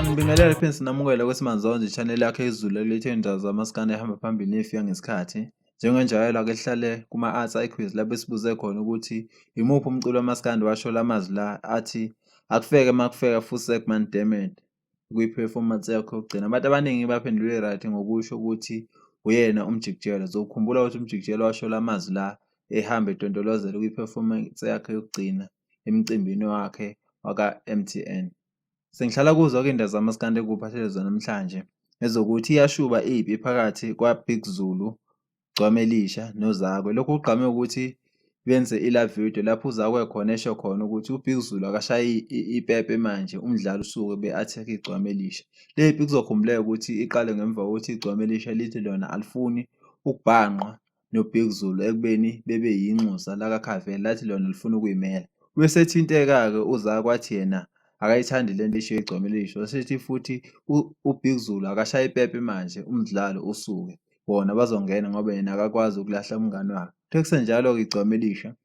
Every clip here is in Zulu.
Sanibingelela phansi namukela kwesimanje i-channel yakhe iZulu elethe iy'ndaba zamaskandi ehamba phambili ney'fika ngesikhathi. Njengenjayelo-ke lihlale kuma-Arts iQuiz lapho esibuze khona ukuthi imuphi umculo wamaskandi washo la mazwi la athi akufeke makufeka futhi segment damned kwi-performance yakho yokugcina. Abantu abaningi baphendule right ngokusho ukuthi uyena uMjikijelo. Zokukhumbula ukuthi uMjikijelo washo la mazwi la ehamba edondolozela kwi-performance yakhe yokugcina emcimbini wakhe waka-MTN. Sengihlala kuzo-ke iy'ndaba zamaskandi ekuphathele zona namhlanje ezokuthi iyashuba ipi phakathi kwa-Big Zulu, Gcwame Elisha noZakwe. Lokhu kugqame ukuthi benze i-live video lapho uZakwe khona esho khona ukuthi uBig Zulu akashaye ipepe manje umdlalo usuke be-attack-a iGcwame Elisha. Le pi kuzokhumbuleka ukuthi iqale ngemva kokuthi iGcwame Elisha lithi lona alifuni ukubhanqwa noBig Zulu ekubeni bebe yinxusa lakaKhavela lathi lona lifuna ukuyimela. Bese ethinteka-ke uZakwe wathi yena akayithandi lento eshiye iGcwame Elisha. Wasethi futhi uBig Zulu akashaye ipepe manje umdlalo usuke bona bazongena ngoba yena akakwazi ukulahla umngani wakhe. Kuthe kusenjalo-ke iGcwame Elisha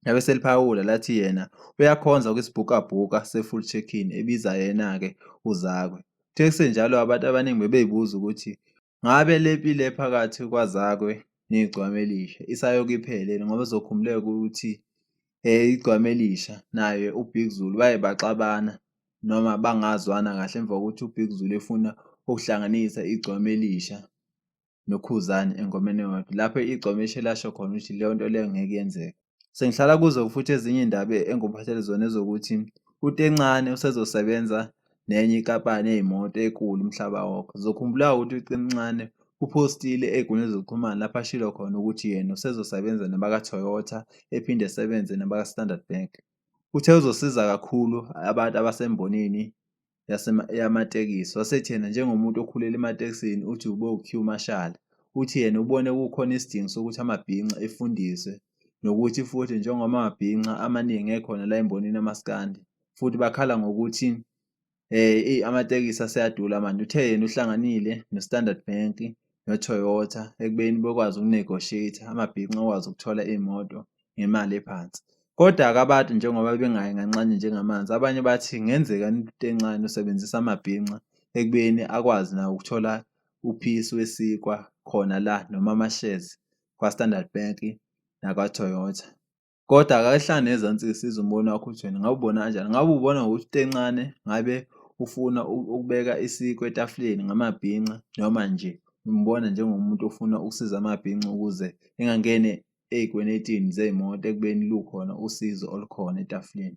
yabe seliphawula lathi yena uyakhonza kwisibhukabhuka se-full check-in ebiza yena-ke uZakwe. Kuthe kusenjalo abantu abaningi bebey'buza ukuthi ngabe le pi le phakathi kwaZakwe neGcwame Elisha isayoke iphele ngoba uzokhumbuleka ukuthi iGcwame Elisha naye uBig Zulu baye baxabana noma bangazwana kahle emva kokuthi uBig Zulu efuna ukuhlanganisa iGcwame Elisha noKhuzani engomeni eyodwa lapho iGcwame Elisha lasho khona ukuthi leyo nto leyo ngeke yenzeke. Sengihlala kuzo futhi ezinye iy'ndaba engikuphathele zona ezokuthi uTencane usezosebenza nenye inkampani yey'moto enkulu umhlaba wonke. Uzokhumbula ukuthi uTencane uphostile ey'nkundleni zokuxhumana lapho ashilo khona ukuthi yena usezosebenza nabaka-Toyota ephinde esebenze nabaka-Standard Bank. Uthe uzosiza kakhulu abantu abasembonini yamatekisi. Wasethi yena njengomuntu okhulela ematekisini uthi ube u-Q Marshall. Uthi yena ubone kukhona isidingo sokuthi amabhinca efundiswe nokuthi futhi njengoba amabhinca amaningi ekhona la embonini amaskandi futhi bakhala ngokuthi amatekisi aseyadula manje. Uthe yena uhlanganile no-Standard Bank no-Toyota ekubeni bekwazi uku-negotiate amabhinca akwazi ukuthola iy'moto ngemali ephansi. Kodwa-ke abantu njengoba bengayi nganxanye njengamanzi, abanye bathi kungenzeka uTencane usebenzisa amabhinca ekubeni akwazi nawo ukuthola uphisi wesikwa khona la noma ama-shares kwa-Standard Bank nakwa-Toyota. Kodwa akahlale nezansi sizwe umbono wakho ukuthi wena ngabe ubona kanjani? Ngabe ubona ukuthi uTencane ngabe ufuna ukubeka isikwe etafuleni ngamabhinca noma nje umbona njengomuntu ofuna ukusiza amabhinca ukuze engangene ey'kweletini zey'moto ekubeni lukhona usizo olukhona etafuleni.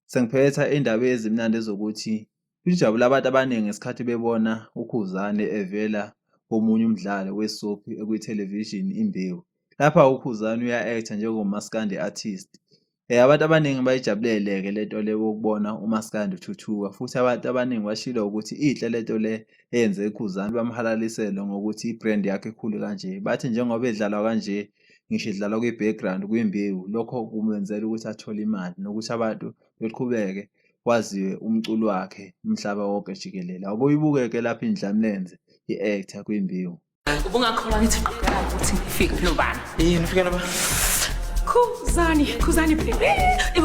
Sengiphetha indaba ezimnandi ezokuthi kujabule abantu abaningi ngesikhathi bebona uKhuzani evela komunye umdlalo we-soapie ekwi-television Imbewu. Lapha uKhuzani uya-actor njengomaskandi artist. Abantu abaningi bayijabulele-ke lento le ukubona umaskandi uthuthuka futhi abantu abaningi bashilo ukuthi inhle lento le eyenze uKhuzani bamhalalisele ngokuthi i-brand yakhe ikhulu kanje. Bathi njengoba edlalwa kanje ngisho idlalwa kwi-background kwimbewu lokho kumenzela ukuthi athole imali nokuthi abantu beqhubeke kwaziwe umculo wakhe umhlaba wonke jikelele. Awubuyibuke-ke lapho indlamlenze i-actor kwimbewu. Ubungakholwa ngithi ukuthi ngifike nobani? Yini ufike nobani? Khuzani baby.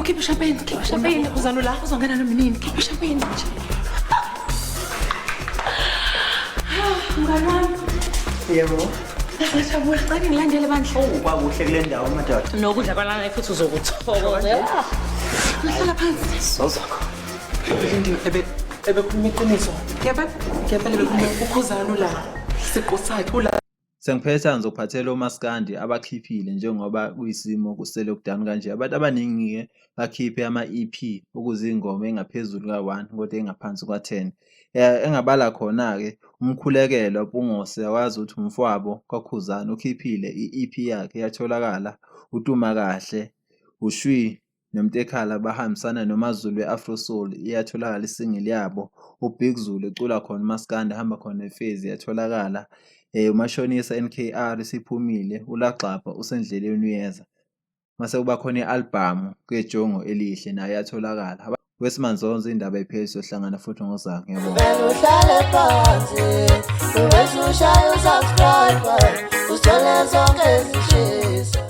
Khipha champagne, Khuzani la uzongena noma nini? Khipha champagne nje. Mngani wami. Yebo. Ngiyajabula, cela ngilandele bandla. Kwakuhle kule ndawo madoda. Nokudla kwalana futhi uzokuthokoza. Ngihlala phansi. Sozakho. Lindi ebekhuluma iqiniso. Ngiyabale bekhuluma uKhuzani la. Siqo sakhe ula. Sengiphetha ngizophathela omaskandi abakhiphile njengoba kuyisimo kusele kudani kanje. Abantu abaningi-ke bakhiphe ama-EP okuzingoma engaphezulu ka-1 kodwa engaphansi kwa-10. Engabala khona-ke uMkhulekelo Mpungose akwazi ukuthi umfowabo kaKhuzani ukhiphile i-EP yakhe yatholakala. uTuma Kahle, uShwi noMtekhala bahambisana noMaZulu we-Afro Soul iyatholakala isingili yabo. uBig Zulu ecula khona umaskandi ahamba khona eFezi yatholakala. uMashonisa NKR isiphumile, uLagxapha usendleleni uyeza. Mase kuba khona i-albhamu keJongo Elihle nayo yatholakala. Wesimanzonzo indaba epheli sohlangana futhi ngoZakwe. Ngiyabonga. Vele uhlale phansi ubese ushaye usubscribe usithole zonke izishisa.